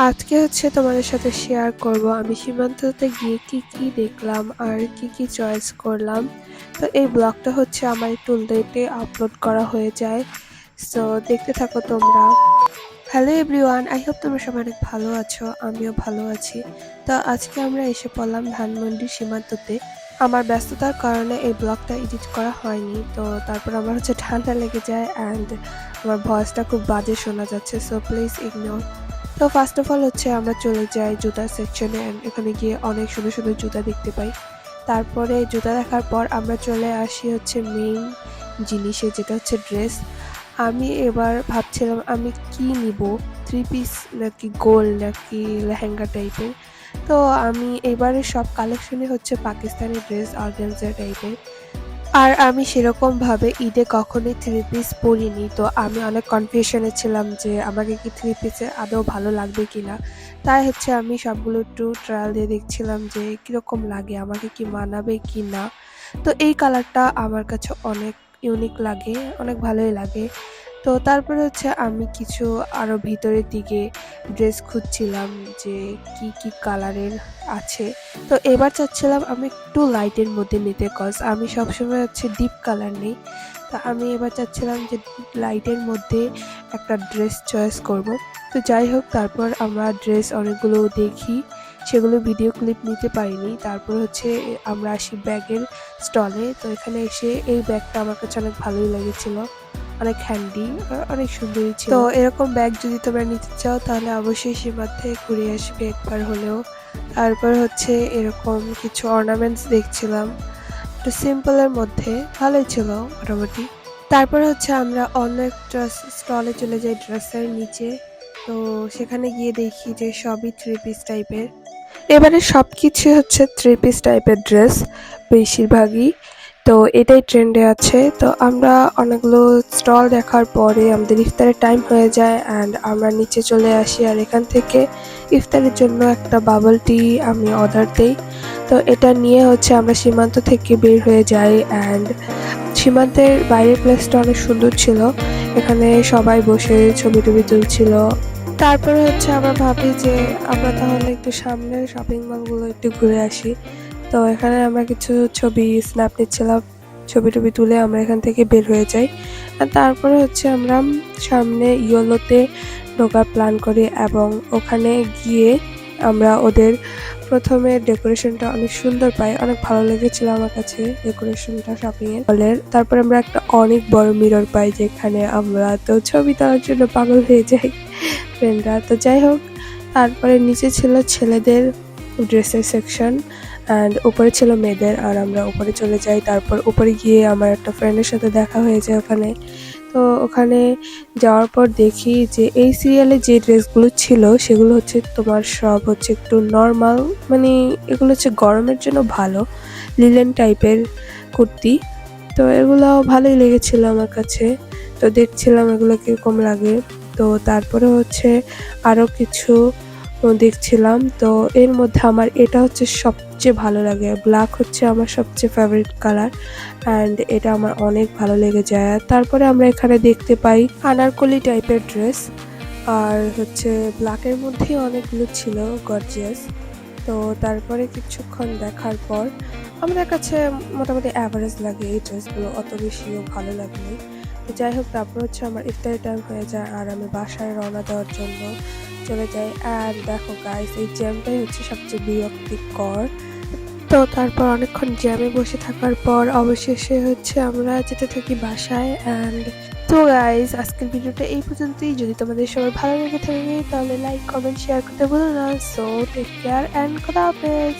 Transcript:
আজকে হচ্ছে তোমাদের সাথে শেয়ার করব আমি সীমান্ততে গিয়ে কি কি দেখলাম আর কি কি চয়েস করলাম। তো এই ব্লগটা হচ্ছে আমার একটু লেটে আপলোড করা হয়ে যায়, সো দেখতে থাকো তোমরা। হ্যালো এভরিওয়ান, আই হোপ তোমরা সবাই অনেক ভালো আছো, আমিও ভালো আছি। তো আজকে আমরা এসে পড়লাম ধানমন্ডির সীমান্ততে। আমার ব্যস্ততার কারণে এই ব্লগটা এডিট করা হয়নি, তো তারপর আমার হচ্ছে ঠান্ডা লেগে যায় অ্যান্ড আমার ভয়েসটা খুব বাজে শোনা যাচ্ছে, সো প্লিজ ইগনোর। তো ফার্স্ট অফ অল হচ্ছে আমরা চলে যাই জুতার সেকশনে অ্যান্ড এখানে গিয়ে অনেক সুন্দর সুন্দর জুতা দেখতে পাই। তারপরে জুতা দেখার পর আমরা চলে আসি হচ্ছে মেইন জিনিসে, যেটা হচ্ছে ড্রেস। আমি এবার ভাবছিলাম আমি কি নিব, থ্রি পিস নাকি গোল নাকি লেহেঙ্গা টাইপের। তো আমি এবারে সব কালেকশনই হচ্ছে পাকিস্তানি ড্রেস, অর্গানজা টাইপের। আর আমি সেরকমভাবে ঈদে কখনোই থ্রি পিস পরিনি, তো আমি অনেক কনফিউশনে ছিলাম যে আমাকে কি থ্রি পিসে আদৌ ভালো লাগবে কিনা। তাই হচ্ছে আমি সবগুলো একটু ট্রায়াল দিয়ে দেখছিলাম যে কীরকম লাগে, আমাকে কি মানাবে কি না। তো এই কালারটা আমার কাছে অনেক ইউনিক লাগে, অনেক ভালোই লাগে। তো তারপরে হচ্ছে আমি কিছু আরও ভিতরের দিকে ড্রেস খুঁজছিলাম যে কি কি কালারের আছে। তো এবার চাচ্ছিলাম আমি একটু লাইটের মধ্যে নিতে, কজ আমি সবসময় হচ্ছে ডিপ কালার নিই। তো আমি এবার চাচ্ছিলাম যে লাইটের মধ্যে একটা ড্রেস চয়েস করব। তো যাই হোক, তারপর আমরা ড্রেস অনেকগুলো দেখি, সেগুলো ভিডিও ক্লিপ নিতে পারিনি। তারপর হচ্ছে আমরা আসি ব্যাগের স্টলে। তো এখানে এসে এই ব্যাগটা আমার কাছে অনেক ভালোই লেগেছিল, অনেক হ্যান্ডি, অনেক সুন্দরই ছিল। তো এরকম ব্যাগ যদি তোমরা নিতে চাও তাহলে অবশ্যই সীমাতে ঘুরে আসবে একবার হলেও। তারপর হচ্ছে এরকম কিছু অর্নামেন্টস দেখছিলাম, একটু সিম্পলের মধ্যে, ভালোই ছিল মোটামুটি। তারপর হচ্ছে আমরা অন্য একটা স্টলে চলে যাই ড্রেসের নিচে। তো সেখানে গিয়ে দেখি যে সবই থ্রি পিস টাইপের। এবারে সব কিছু হচ্ছে থ্রি পিস টাইপের ড্রেস বেশিরভাগই, তো এটাই ট্রেন্ডে আছে। তো আমরা অনেকগুলো স্টল দেখার পরে আমাদের ইফতারের টাইম হয়ে যায় অ্যান্ড আমরা নিচে চলে আসি। আর এখান থেকে ইফতারের জন্য একটা বাবল টি আমি অর্ডার দিই। তো এটা নিয়ে হচ্ছে আমরা সীমান্ত থেকে বের হয়ে যাই অ্যান্ড সীমান্তের বাইরের প্লেসটা অনেক সুন্দর ছিল, এখানে সবাই বসে ছবি টবি তুলছিল। তারপরে হচ্ছে আমরা ভাবি যে আমরা তাহলে একটু সামনের শপিং মলগুলো একটু ঘুরে আসি। তো এখানে আমরা কিছু ছবি স্ন্যাপ নিচ্ছিলাম, ছবি টবি তুলে আমরা এখান থেকে বের হয়ে যাই। আর তারপরে হচ্ছে আমরা সামনে ইয়োলোতে ঢোকার প্ল্যান করি এবং ওখানে গিয়ে আমরা ওদের প্রথমে ডেকোরেশনটা অনেক সুন্দর পাই, অনেক ভালো লেগেছিল আমার কাছে ডেকোরেশনটা শপিংয়ের হলের। তারপরে আমরা একটা অনেক বড় মিরর পাই, যেখানে আমরা তো ছবি তোলার জন্য পাগল হয়ে যাই ফ্রেন্ডরা। তো যাই হোক, তারপরে নিচে ছিল ছেলেদের ড্রেসের সেকশন অ্যান্ড উপরে ছিল মেয়েদের, আর আমরা উপরে চলে যাই। তারপর উপরে গিয়ে আমার একটা ফ্রেন্ডের সাথে দেখা হয়ে যায় ওখানে। তো ওখানে যাওয়ার পর দেখি যে এই সিরিয়ালে যে ড্রেসগুলো ছিল সেগুলো হচ্ছে তোমার সব হচ্ছে একটু নর্মাল, মানে এগুলো হচ্ছে গরমের জন্য ভালো, লিলেন টাইপের কুর্তি। তো এগুলো ভালোই লেগেছিল আমার কাছে, তো দেখছিলাম এগুলো কীরকম লাগে। তো তারপরে হচ্ছে আরও কিছু দেখছিলাম। তো এর মধ্যে আমার এটা হচ্ছে সবচেয়ে ভালো লাগে, ব্ল্যাক হচ্ছে আমার সবচেয়ে ফেভারিট কালার অ্যান্ড এটা আমার অনেক ভালো লেগে যায়। তারপরে আমরা এখানে দেখতে পাই আনারকলি টাইপের ড্রেস, আর হচ্ছে ব্ল্যাকের মধ্যেই অনেকগুলো ছিল গর্জিয়াস। তো তারপরে কিছুক্ষণ দেখার পর আমাদের কাছে মোটামুটি অ্যাভারেজ লাগে এই ড্রেসগুলো, অত বেশিও ভালো লাগেনি। তো যাই হোক, তারপর হচ্ছে আমার ইফতারের টাইম হয়ে যায় আর আমি বাসায় রওনা দেওয়ার জন্য চলে যাই। আর দেখো গাইস, এই জ্যামটাই হচ্ছে সবচেয়ে বিরক্তিকর। তো তারপর অনেকক্ষণ জ্যামে বসে থাকার পর অবশেষে হচ্ছে আমরা যেতে থাকি বাসায়। অ্যান্ড তো গাইস, আজকের ভিডিওটা এই পর্যন্তই। যদি তোমাদের সবার ভালো লেগে থাকে তাহলে লাইক কমেন্ট শেয়ার করতে ভুলো না। সো টেক কেয়ার অ্যান্ড খোদা হাফেজ।